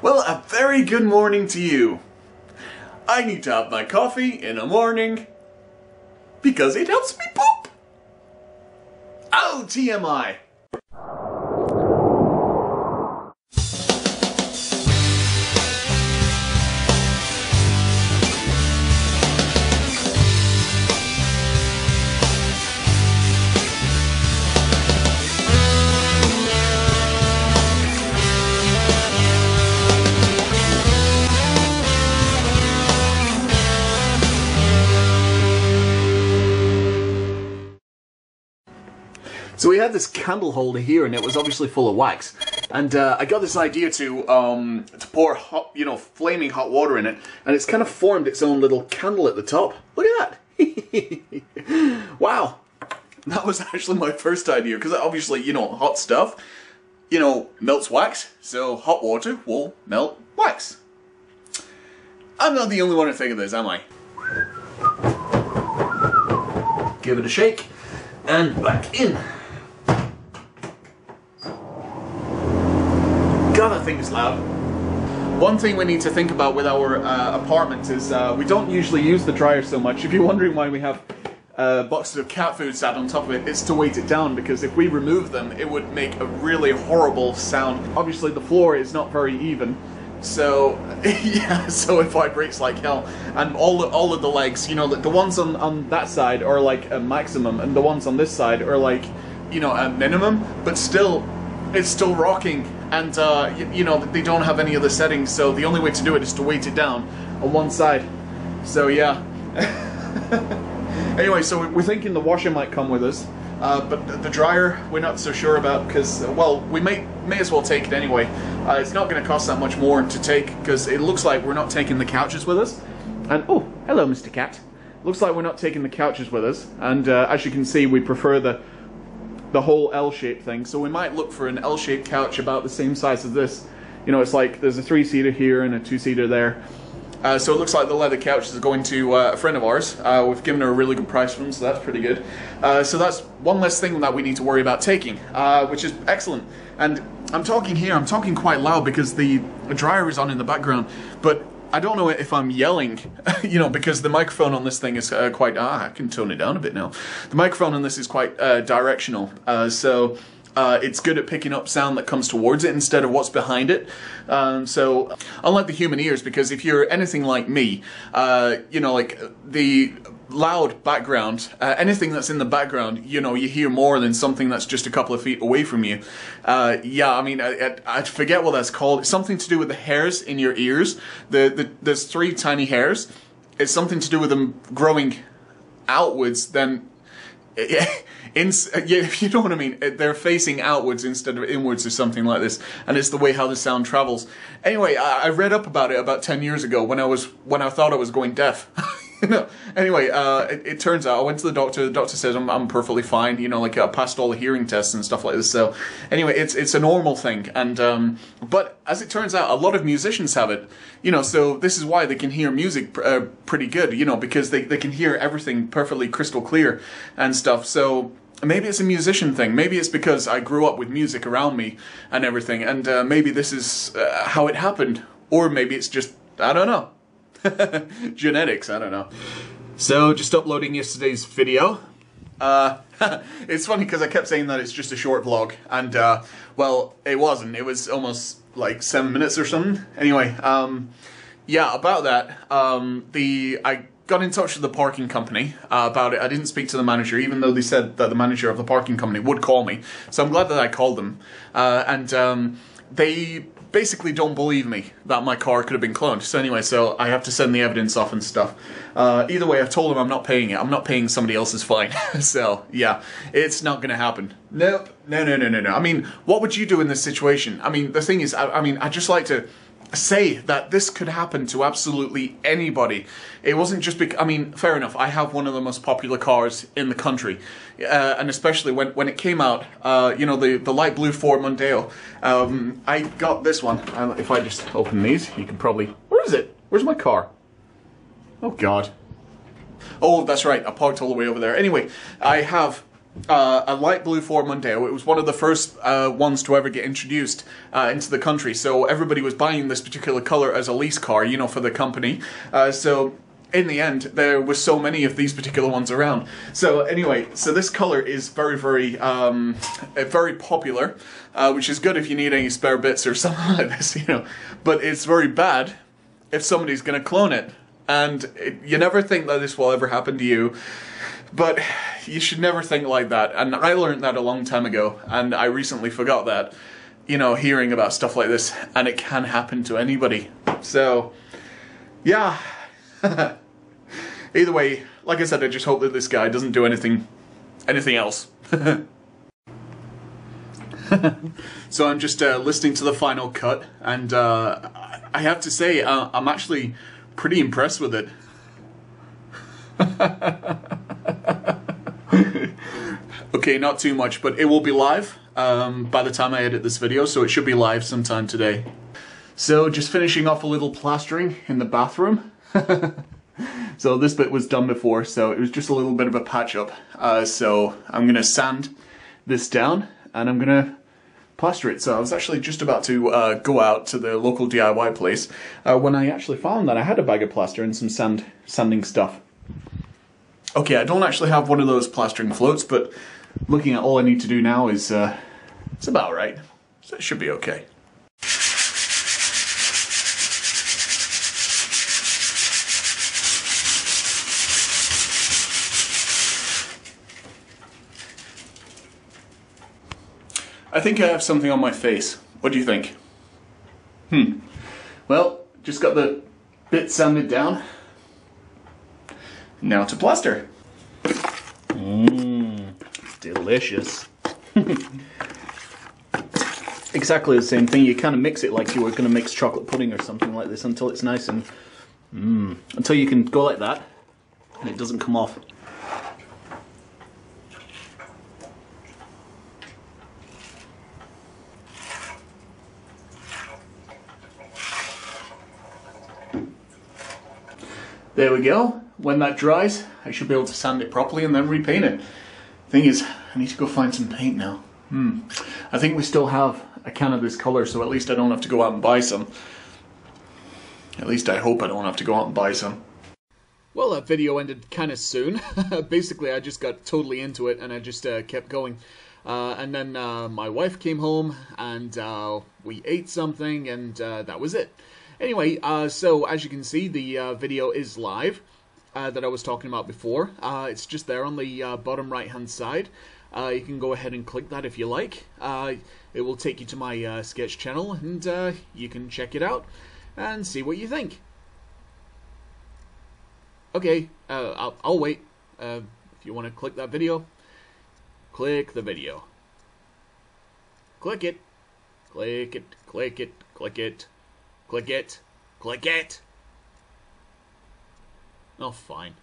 Well, a very good morning to you. I need to have my coffee in the morning because it helps me poop. Oh, TMI. So we had this candle holder here, and it was obviously full of wax. And I got this idea to pour hot, flaming hot water in it, and it's kind of formed its own little candle at the top. Look at that! Wow, that was actually my first idea, because obviously, hot stuff, melts wax, so hot water will melt wax. I'm not the only one to think of this, am I? Give it a shake, and back in. God, that thing is loud. One thing we need to think about with our apartment is we don't usually use the dryer so much. If you're wondering why we have boxes of cat food sat on top of it, it's to weight it down, because if we remove them, it would make a really horrible sound. Obviously, the floor is not very even, so yeah, so it vibrates like hell. And all of the legs, the ones on that side are like a maximum, and the ones on this side are like, a minimum, but still, it's still rocking. And, they don't have any other settings, so the only way to do it is to weight it down on one side. So, yeah. Anyway, so we're thinking the washer might come with us, but the dryer we're not so sure about, because, well, we may as well take it anyway. It's not going to cost that much more to take, because it looks like we're not taking the couches with us. And, oh, hello, Mr. Cat. Looks like we're not taking the couches with us, and as you can see, we prefer the whole L-shaped thing, so we might look for an L-shaped couch about the same size as this. It's like there's a 3-seater here and a 2-seater there. So it looks like the leather couch is going to a friend of ours. We've given her a really good price for them, so that's pretty good. So that's one less thing that we need to worry about taking, which is excellent. And I'm talking quite loud because the dryer is on in the background, but I don't know if I'm yelling, because the microphone on this thing is quite, I can tone it down a bit now. The microphone on this is quite directional, so it's good at picking up sound that comes towards it instead of what's behind it. So, unlike the human ears, because if you're anything like me, like the loud background, anything that's in the background, you hear more than something that's just a couple of feet away from you. Yeah, I mean, I forget what that's called. It's something to do with the hairs in your ears. There's 3 tiny hairs. It's something to do with them growing outwards, then... Yeah, if you know what I mean, they're facing outwards instead of inwards or something like this, and it's the way how the sound travels. Anyway, I read up about it about 10 years ago when I thought I was going deaf. Anyway, it turns out I went to the doctor. The doctor says I'm perfectly fine. Like I passed all the hearing tests and stuff like this. So anyway, it's a normal thing. And but as it turns out, a lot of musicians have it. So this is why they can hear music pretty good. Because they can hear everything perfectly crystal clear and stuff. So maybe it's a musician thing. Maybe it's because I grew up with music around me and everything. And maybe this is how it happened. Or maybe it's just, I don't know. Genetics, I don't know. So, just uploading yesterday's video. It's funny because I kept saying that it's just a short vlog, and well, it wasn't. It was almost like 7 minutes or something. Anyway, yeah, about that. I got in touch with the parking company about it. I didn't speak to the manager, even though they said that the manager of the parking company would call me. So I'm glad that I called them, and they basically don't believe me that my car could have been cloned. So anyway, so I have to send the evidence off and stuff. Either way, I've told them I'm not paying it. I'm not paying somebody else's fine. So, yeah, it's not going to happen. Nope. No. I mean, what would you do in this situation? I mean, the thing is, I'd just like to say that this could happen to absolutely anybody. It wasn't just because, I mean, fair enough, I have one of the most popular cars in the country, and especially when it came out, the light blue Ford Mondeo, I got this one, and if I just open these, you can probably, where is it? Where's my car? Oh God. Oh, that's right, I parked all the way over there. Anyway, I have a light blue Ford Mondeo. It was one of the first ones to ever get introduced into the country, so everybody was buying this particular color as a lease car, you know, for the company. So in the end, there were so many of these particular ones around. So anyway, so this color is very, very popular, which is good if you need any spare bits or something like this, you know. But it's very bad if somebody's going to clone it. And you never think that this will ever happen to you, but you should never think like that. And I learned that a long time ago, and I recently forgot that, you know, hearing about stuff like this, and it can happen to anybody. So, yeah. Either way, like I said, I just hope that this guy doesn't do anything else. So I'm just listening to the final cut, and I have to say, I'm actually pretty impressed with it. Okay, not too much, but it will be live by the time I edit this video, so it should be live sometime today. So just finishing off a little plastering in the bathroom. So this bit was done before, so it was just a little bit of a patch up. So I'm gonna sand this down and I'm gonna plaster it. So I was actually just about to go out to the local DIY place when I actually found that I had a bag of plaster and some sanding stuff. Okay, I don't actually have one of those plastering floats, but looking at all I need to do now is it's about right. So it should be okay. I think I have something on my face. What do you think? Well, just got the bit sanded down. Now to plaster. Delicious. Exactly the same thing. You kind of mix it like you were going to mix chocolate pudding or something like this until it's nice and... until you can go like that and it doesn't come off. There we go. When that dries, I should be able to sand it properly and then repaint it. Thing is, I need to go find some paint now. I think we still have a can of this colour, so at least I don't have to go out and buy some. At least I hope I don't have to go out and buy some. Well, that video ended kind of soon. Basically, I just got totally into it and I just kept going. And then my wife came home and we ate something and that was it. Anyway, so as you can see, the video is live that I was talking about before. It's just there on the bottom right hand side. You can go ahead and click that if you like. It will take you to my sketch channel and you can check it out and see what you think. Okay, I'll wait. If you want to click that video, click the video. Click it. Click it. Click it. Click it. Click it. Click it. Oh, fine.